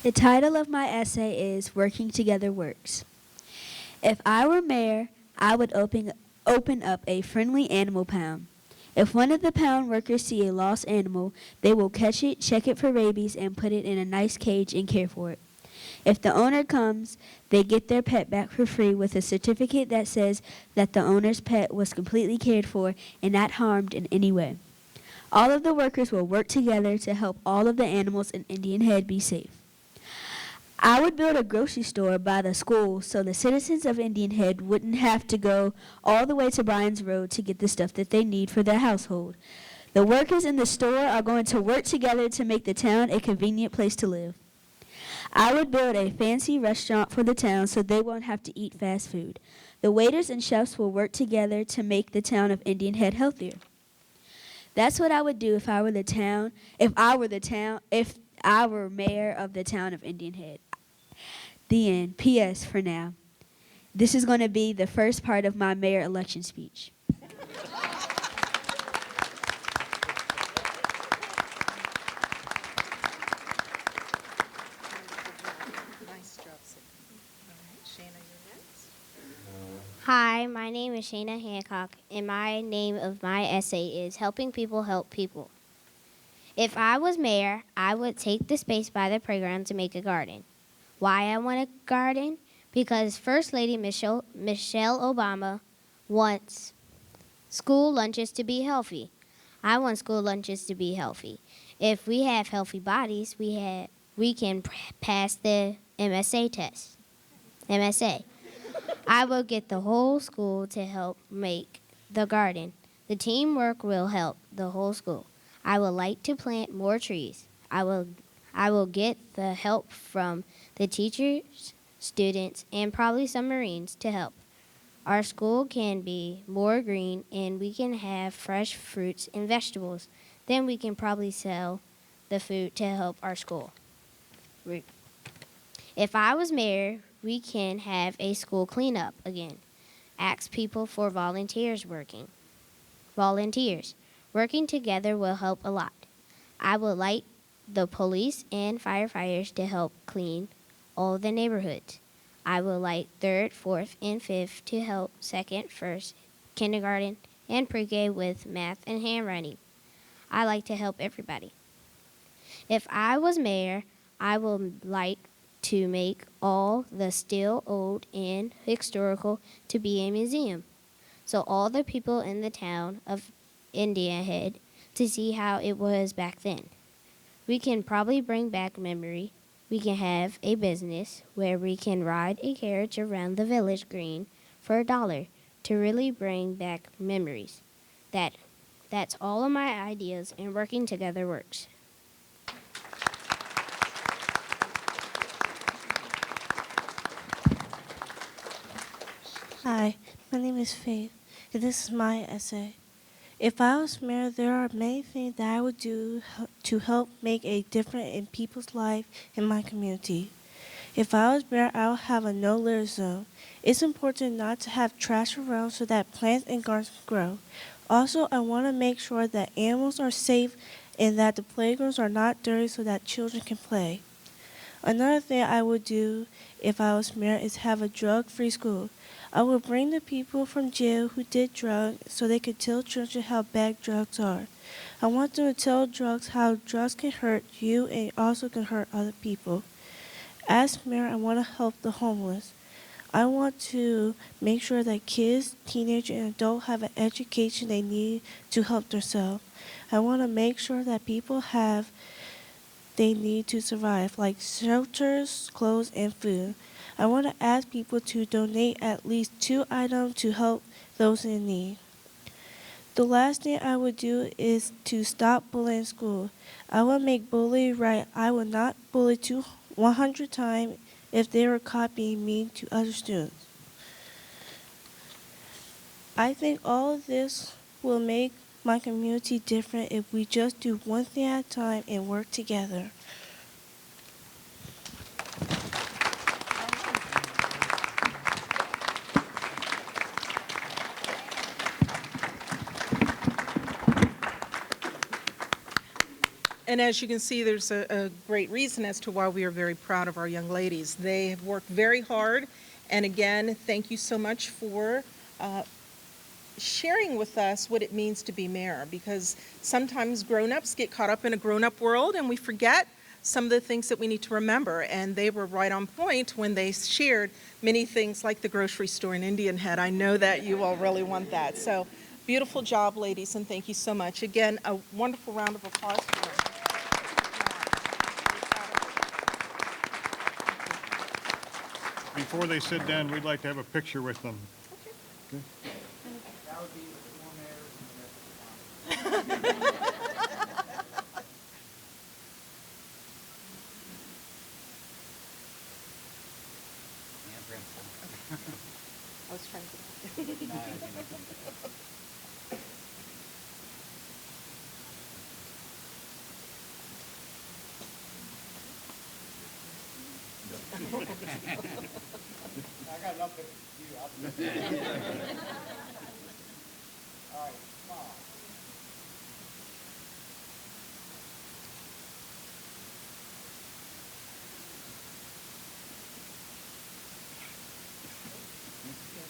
The title of my essay is Working Together Works. If I were mayor, I would open up a friendly animal pound. If one of the pound workers see a lost animal, they will catch it, check it for rabies, and put it in a nice cage and care for it. If the owner comes, they get their pet back for free with a certificate that says that the owner's pet was completely cared for and not harmed in any way. All of the workers will work together to help all of the animals in Indian Head be safe. I would build a grocery store by the school so the citizens of Indian Head wouldn't have to go all the way to Bryan's Road to get the stuff that they need for their household. The workers in the store are going to work together to make the town a convenient place to live. I would build a fancy restaurant for the town so they won't have to eat fast food. The waiters and chefs will work together to make the town of Indian Head healthier. That's what I would do if I were mayor of the town of Indian Head. The end. P.S. for now. This is going to be the first part of my mayor election speech. Nice job, Sydney. All right, Shana, you're next. Hi, my name is Shana Hancock, and my name of my essay is Helping People Help People. If I was mayor, I would take the space by the playground to make a garden. Why I want a garden? Because First Lady Michelle Obama wants school lunches to be healthy. I want school lunches to be healthy. If we have healthy bodies, we can pass the MSA test. MSA. I will get the whole school to help make the garden. The teamwork will help the whole school. I would like to plant more trees. I will get the help from the teachers, students, and probably some Marines to help. Our school can be more green and we can have fresh fruits and vegetables. Then we can probably sell the food to help our school. If I was mayor, we can have a school cleanup again. Ask people for volunteers working. Volunteers. Working together will help a lot. I would like the police and firefighters to help clean all the neighborhoods. I would like 3rd, 4th, and 5th to help 2nd, 1st, kindergarten, and pre-K with math and handwriting. I like to help everybody. If I was mayor, I would like to make all the still old and historical to be a museum. So all the people in the town of Indian Head to see how it was back then. We can probably bring back memory. We can have a business where we can ride a carriage around the village green for $1 to really bring back memories. That's all of my ideas, and working together works. Hi, my name is Faith, and this is my essay. If I was mayor, there are many things that I would do to help make a difference in people's life in my community. If I was mayor, I would have a no litter zone. It's important not to have trash around so that plants and gardens can grow. Also, I want to make sure that animals are safe and that the playgrounds are not dirty so that children can play. Another thing I would do if I was mayor is have a drug-free school. I would bring the people from jail who did drugs so they could tell children how bad drugs are. I want them to tell drugs how drugs can hurt you and also can hurt other people. As mayor, I want to help the homeless. I want to make sure that kids, teenagers, and adults have an education they need to help themselves. I want to make sure that people have they need to survive, like shelters, clothes, and food. I want to ask people to donate at least 2 items to help those in need. The last thing I would do is to stop bullying in school. I will make bullying right. I will not bully 100 times if they were copying me to other students. I think all of this will make my community different if we just do one thing at a time and work together. And as you can see, there's a great reason as to why we are very proud of our young ladies. They have worked very hard. And again, thank you so much for sharing with us what it means to be mayor, because sometimes grown-ups get caught up in a grown-up world and we forget some of the things that we need to remember. And they were right on point when they shared many things like the grocery store in Indian Head. I know that you all really want that. So beautiful job, ladies, and thank you so much. Again, a wonderful round of applause for them. Before they sit down, we'd like to have a picture with them. Okay. That would be the four mayors and the rest of the council. And principal. I was trying to. No, I think- I got enough for you. All right, smile.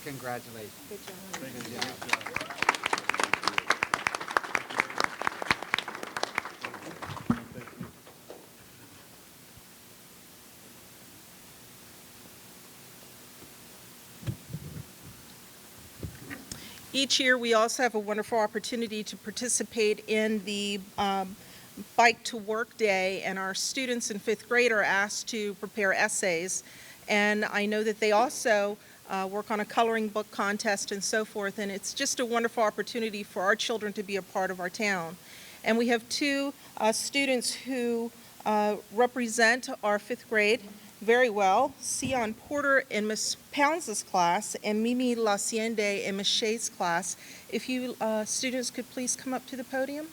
Congratulations. Good job. Good job. Each year, we also have a wonderful opportunity to participate in the Bike to Work Day, and our students in 5th grade are asked to prepare essays. And I know that they also work on a coloring book contest and so forth, and it's just a wonderful opportunity for our children to be a part of our town. And we have two students who represent our 5th grade very well, Sion Porter in Miss Pounds' class and Mimi Laciende in Miss Shea's class. If you students could please come up to the podium.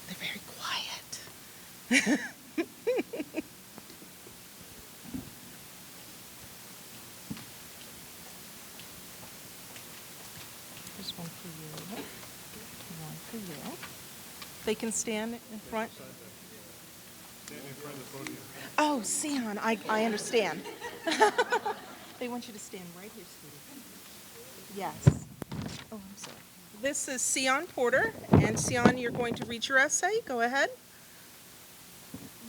They're very quiet. There's one for you, one for you. They can stand in front. Oh, Sion, I understand. They want you to stand right here, sweetie. Yes. Oh, I'm sorry. This is Sion Porter, and Sion, you're going to read your essay. Go ahead.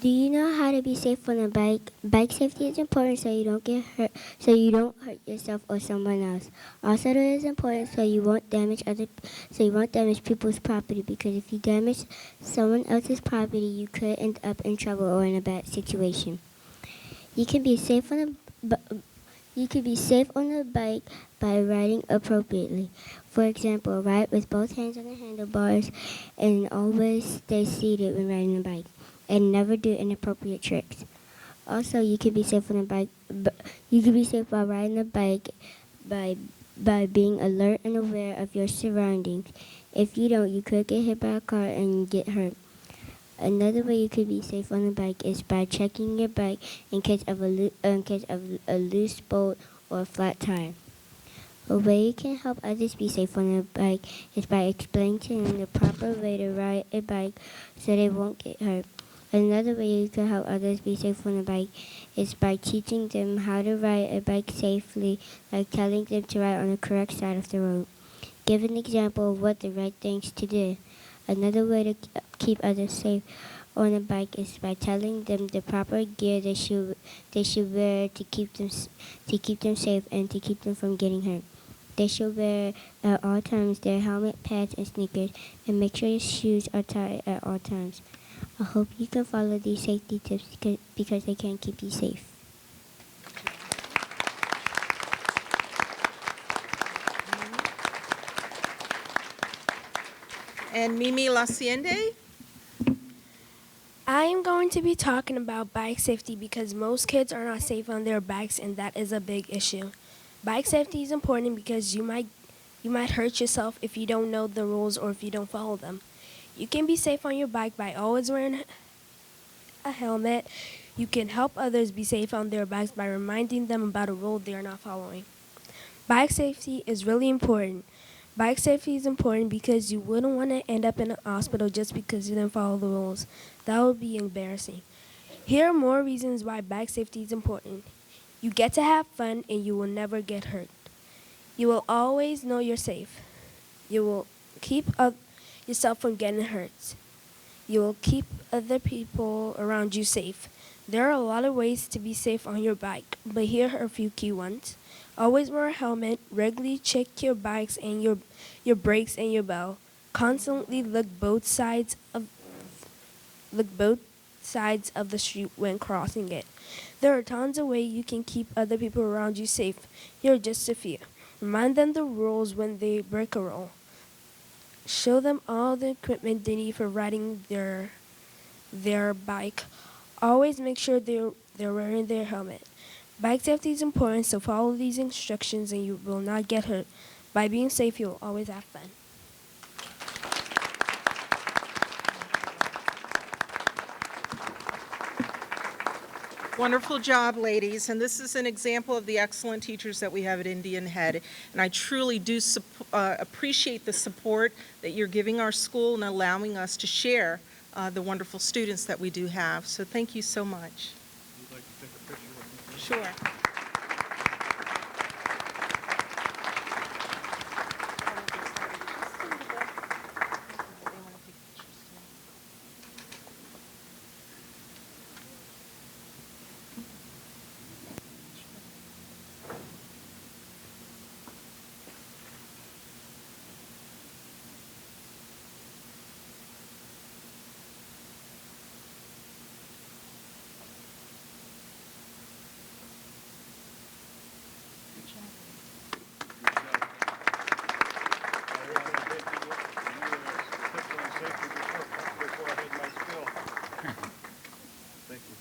Do you know how to be safe on a bike? Bike safety is important so you don't get hurt, so you don't hurt yourself or someone else. Also, it is important so you won't damage people's property, because if you damage someone else's property, you could end up in trouble or in a bad situation. You can be safe on a bike by riding appropriately. For example, ride with both hands on the handlebars and always stay seated when riding a bike, and never do inappropriate tricks. Also, you can be safe on a bike. You can be safe while riding a bike by being alert and aware of your surroundings. If you don't, you could get hit by a car and get hurt. Another way you could be safe on a bike is by checking your bike in case of a loose bolt or a flat tire. A way you can help others be safe on a bike is by explaining to them the proper way to ride a bike so they won't get hurt. Another way you can help others be safe on a bike is by teaching them how to ride a bike safely, like telling them to ride on the correct side of the road. Give an example of what the right things to do. Another way to keep others safe on a bike is by telling them the proper gear they should wear to keep them safe and to keep them from getting hurt. They should wear at all times their helmet, pads, and sneakers, and make sure your shoes are tied at all times. I hope you can follow these safety tips because they can keep you safe. And Mimi Laciende? I am going to be talking about bike safety because most kids are not safe on their bikes, and that is a big issue. Bike safety is important because you might hurt yourself if you don't know the rules or if you don't follow them. You can be safe on your bike by always wearing a helmet. You can help others be safe on their bikes by reminding them about a rule they are not following. Bike safety is really important. Bike safety is important because you wouldn't want to end up in a hospital just because you didn't follow the rules. That would be embarrassing. Here are more reasons why bike safety is important. You get to have fun and you will never get hurt. You will always know you're safe. You will keep yourself from getting hurt. You will keep other people around you safe. There are a lot of ways to be safe on your bike, but here are a few key ones. Always wear a helmet. Regularly check your bikes and your brakes and your bell. Constantly look both sides of the street when crossing it. There are tons of ways you can keep other people around you safe. Here are just a few. Remind them the rules when they break a rule. Show them all the equipment they need for riding their bike. Always make sure they're wearing their helmet. Bike safety is important, so follow these instructions and you will not get hurt. By being safe, you will always have fun. Wonderful job, ladies. And this is an example of the excellent teachers that we have at Indian Head. And I truly do appreciate the support that you're giving our school and allowing us to share the wonderful students that we do have. So thank you so much. You'd like to take a picture with me? Sure. Thank you.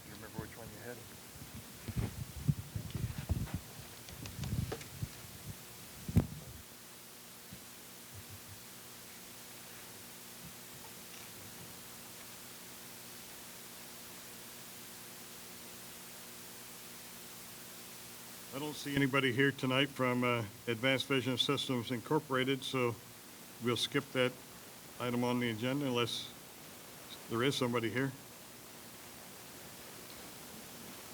You remember which one you had? I don't see anybody here tonight from Advanced Vision Systems Incorporated, so we'll skip that item on the agenda unless there is somebody here.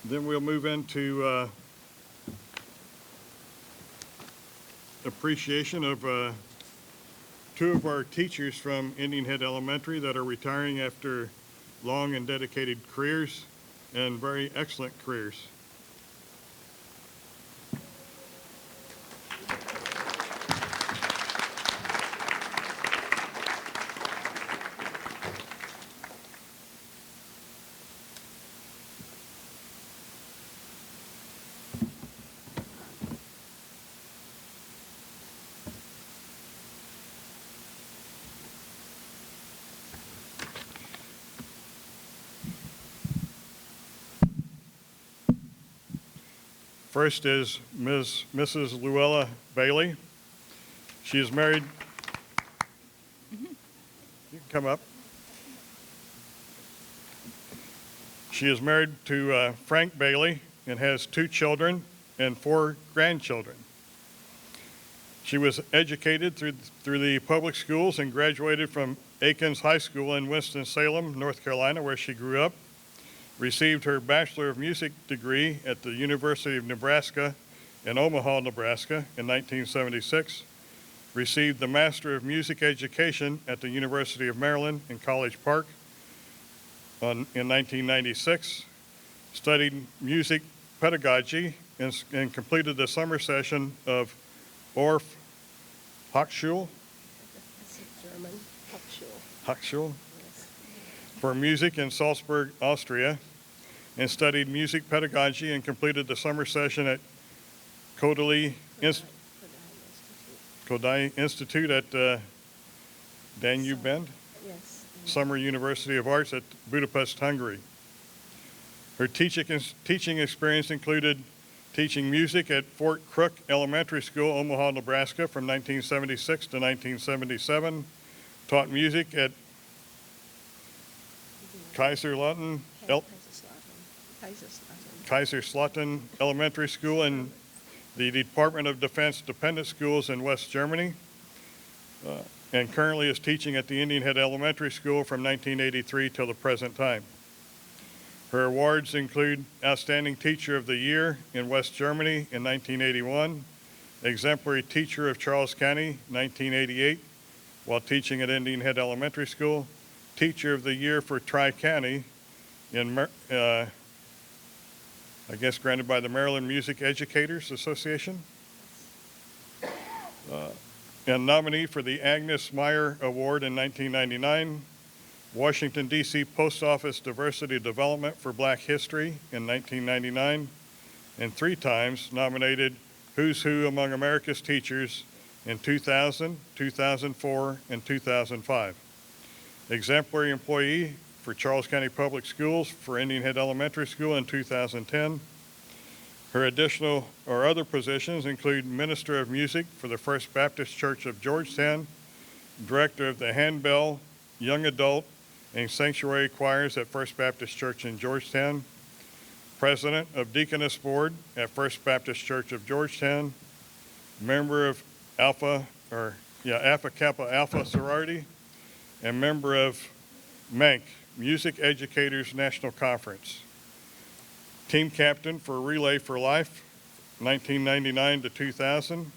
Then we'll move into appreciation of two of our teachers from Indian Head Elementary that are retiring after long and dedicated careers and very excellent careers. First is Mrs. Luella Bailey. She is married. You can come up. She is married to Frank Bailey and has 2 children and 4 grandchildren. She was educated through the public schools and graduated from Aikens High School in Winston-Salem, North Carolina, where she grew up. Received her Bachelor of Music degree at the University of Nebraska in Omaha, Nebraska in 1976. Received the Master of Music Education at the University of Maryland in College Park in 1996. Studied music pedagogy and completed the summer session of Orff Hochschule. German. Hochschule for music in Salzburg, Austria, and studied music pedagogy and completed the summer session at Kodai Institute at Danube Bend, Summer University of Arts at Budapest, Hungary. Her teaching experience included teaching music at Fort Crook Elementary School, Omaha, Nebraska from 1976 to 1977, taught music at Kaiserslautern Kaiserslautern Elementary School and the Department of Defense dependent schools in West Germany, and currently is teaching at the Indian Head Elementary School from 1983 till the present time. Her awards include Outstanding Teacher of the Year in West Germany in 1981, Exemplary Teacher of Charles County 1988 while teaching at Indian Head Elementary School, Teacher of the Year for Tri-County I guess granted by the Maryland Music Educators Association, and nominee for the Agnes Meyer Award in 1999, Washington, D.C. Post Office Diversity Development for Black History in 1999, and 3 times nominated Who's Who Among America's Teachers in 2000, 2004, and 2005. Exemplary Employee for Charles County Public Schools for Indian Head Elementary School in 2010. Her additional or other positions include Minister of Music for the First Baptist Church of Georgetown, Director of the Handbell, Young Adult, and Sanctuary Choirs at First Baptist Church in Georgetown, President of Deaconess Board at First Baptist Church of Georgetown, member of Alpha Kappa Alpha Sorority, and member of MENC, Music Educators National Conference. Team captain for Relay for Life, 1999 to 2000.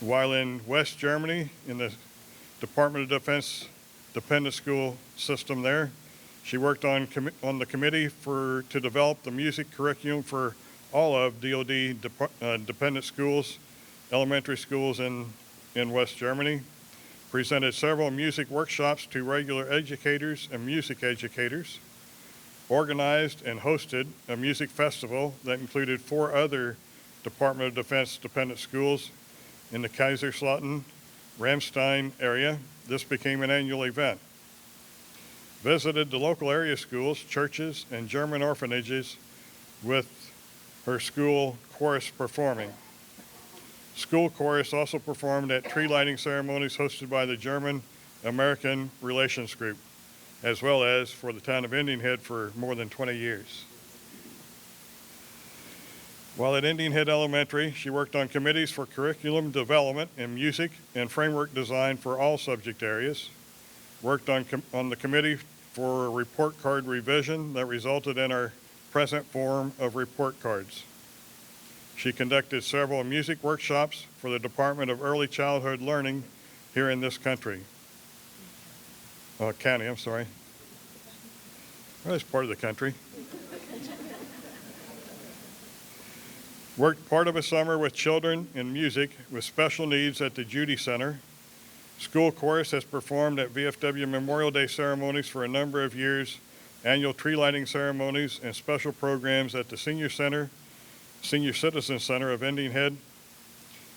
While in West Germany, in the Department of Defense dependent school system there, she worked on the committee to develop the music curriculum for all of DoD dependent schools, elementary schools in West Germany, presented several music workshops to regular educators and music educators, organized and hosted a music festival that included 4 other Department of Defense dependent schools in the Kaiserslautern, Ramstein area. This became an annual event. Visited the local area schools, churches, and German orphanages with her school chorus performing. School chorus also performed at tree lighting ceremonies hosted by the German-American Relations Group, as well as for the town of Indian Head for more than 20 years. While at Indian Head Elementary, she worked on committees for curriculum development in music and framework design for all subject areas, worked on the committee for a report card revision that resulted in our present form of report cards. She conducted several music workshops for the Department of Early Childhood Learning here in this county. Well, it's part of the country. Worked part of a summer with children in music with special needs at the Judy Center. School chorus has performed at VFW Memorial Day ceremonies for a number of years, annual tree lighting ceremonies, and special programs at the Senior Citizen Center of Indian Head.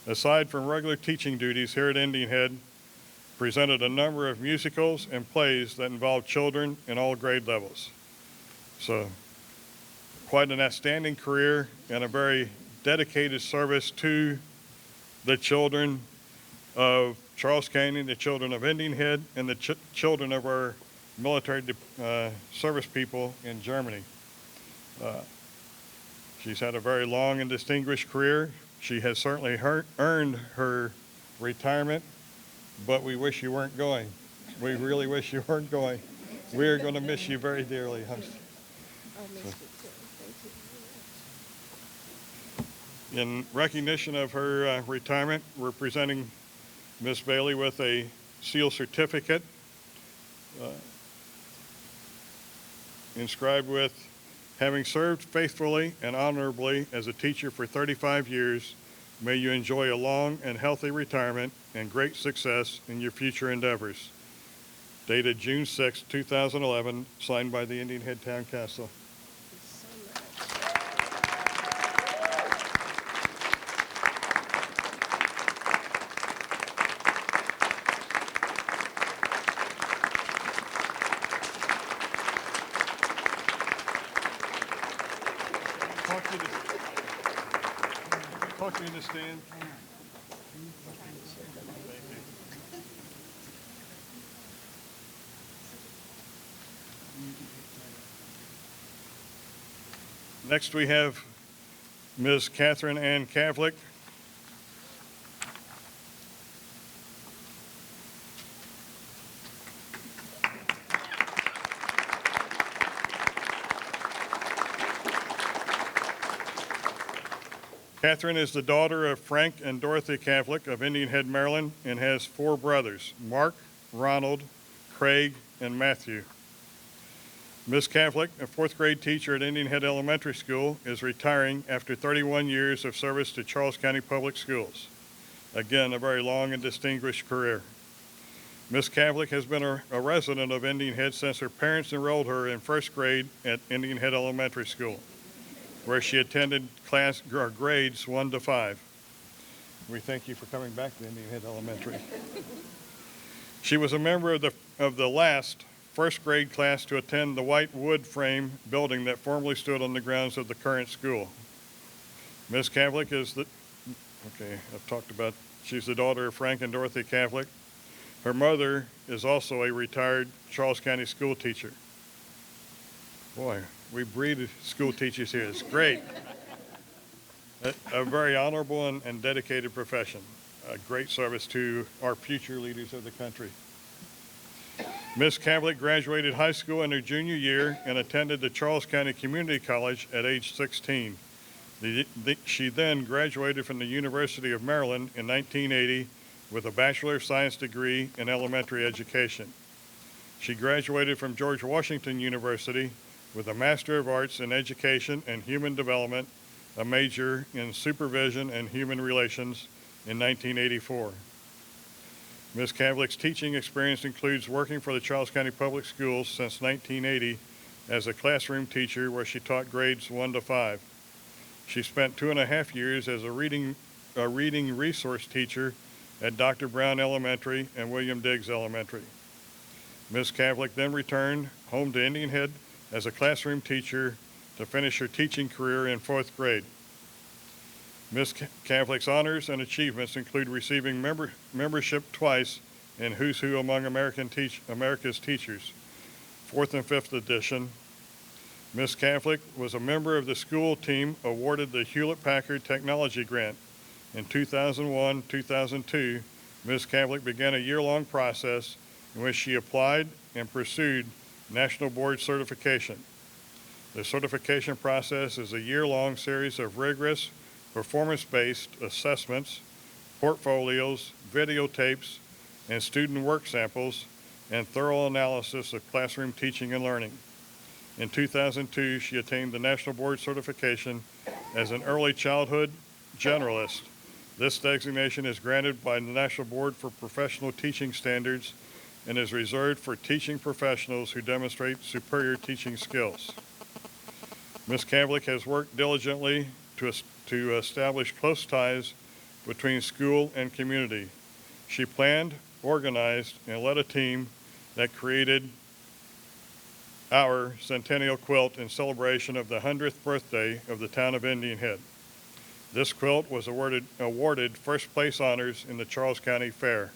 Aside from regular teaching duties here at Indian Head, presented a number of musicals and plays that involved children in all grade levels. So, quite an outstanding career and a very dedicated service to the children of Charles County, the children of Indian Head, and the children of our military service people in Germany. She's had a very long and distinguished career. She has certainly earned her retirement, but we wish you weren't going. We really wish you weren't going. We are going to miss you very dearly. In recognition of her retirement, we're presenting Ms. Bailey with a seal certificate inscribed with, "Having served faithfully and honorably as a teacher for 35 years, may you enjoy a long and healthy retirement and great success in your future endeavors." Dated June 6, 2011, signed by the Indian Head Town Council. Talk to you in the stand. Next, we have Ms. Catherine Ann Kavlik. Catherine is the daughter of Frank and Dorothy Kavlik of Indian Head, Maryland, and has 4 brothers, Mark, Ronald, Craig, and Matthew. Ms. Kavlik, a 4th grade teacher at Indian Head Elementary School, is retiring after 31 years of service to Charles County Public Schools. Again, a very long and distinguished career. Ms. Kavlik has been a resident of Indian Head since her parents enrolled her in 1st grade at Indian Head Elementary School, where she attended grades 1 to 5. We thank you for coming back to Indian Head Elementary. She was a member of the last 1st grade class to attend the white wood frame building that formerly stood on the grounds of the current school. Ms. Kavlik is she's the daughter of Frank and Dorothy Kavlik. Her mother is also a retired Charles County school teacher. Boy, we breed school teachers here. It's great. A very honorable and dedicated profession. A great service to our future leaders of the country. Ms. Kavlik graduated high school in her junior year and attended the Charles County Community College at age 16. She then graduated from the University of Maryland in 1980 with a Bachelor of Science degree in elementary education. She graduated from George Washington University with a Master of Arts in Education and Human Development, a major in Supervision and Human Relations in 1984. Ms. Kavlik's teaching experience includes working for the Charles County Public Schools since 1980 as a classroom teacher where she taught grades 1 to 5. She spent 2.5 years as a reading resource teacher at Dr. Brown Elementary and William Diggs Elementary. Ms. Kavlik then returned home to Indian Head as a classroom teacher to finish her teaching career in 4th grade. Ms. Kavlik's honors and achievements include receiving membership twice in Who's Who Among America's Teachers, 4th and 5th edition. Ms. Kavlik was a member of the school team awarded the Hewlett-Packard Technology Grant. In 2001-2002, Ms. Kavlik began a year-long process in which she applied and pursued National Board certification. The certification process is a year-long series of rigorous, performance-based assessments, portfolios, videotapes, and student work samples, and thorough analysis of classroom teaching and learning. In 2002, she attained the National Board certification as an early childhood generalist. This designation is granted by the National Board for Professional Teaching Standards and is reserved for teaching professionals who demonstrate superior teaching skills. Ms. Kavlik has worked diligently to establish close ties between school and community. She planned, organized, and led a team that created our Centennial Quilt in celebration of the 100th birthday of the town of Indian Head. This quilt was awarded first place honors in the Charles County Fair.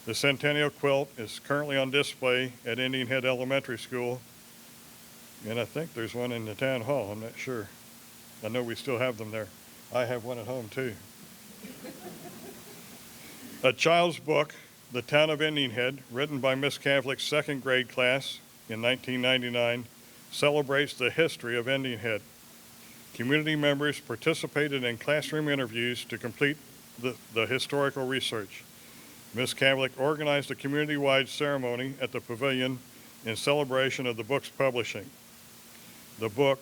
The Centennial Quilt is currently on display at Indian Head Elementary School, and I think there's one in the town hall, I'm not sure. I know we still have them there. I have one at home too. A child's book, The Town of Indian Head, written by Miss Kavlik's 2nd grade class in 1999, celebrates the history of Indian Head. Community members participated in classroom interviews to complete the historical research. Ms. Kavlik organized a community-wide ceremony at the pavilion in celebration of the book's publishing. The book,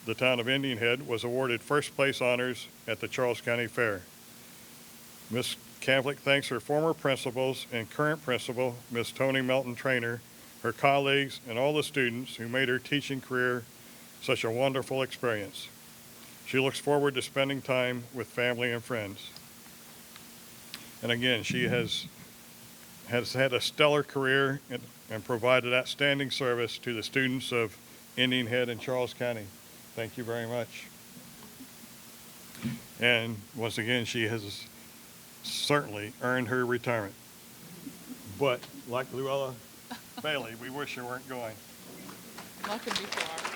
The Town of Indian Head, was awarded first place honors at the Charles County Fair. Ms. Kavlik thanks her former principals and current principal, Ms. Tony Melton Trainer, her colleagues, and all the students who made her teaching career such a wonderful experience. She looks forward to spending time with family and friends. And again, she has had a stellar career and provided outstanding service to the students of Indian Head and Charles County. Thank you very much. And once again, she has certainly earned her retirement. But like Luella Bailey, we wish her weren't going. Welcome before.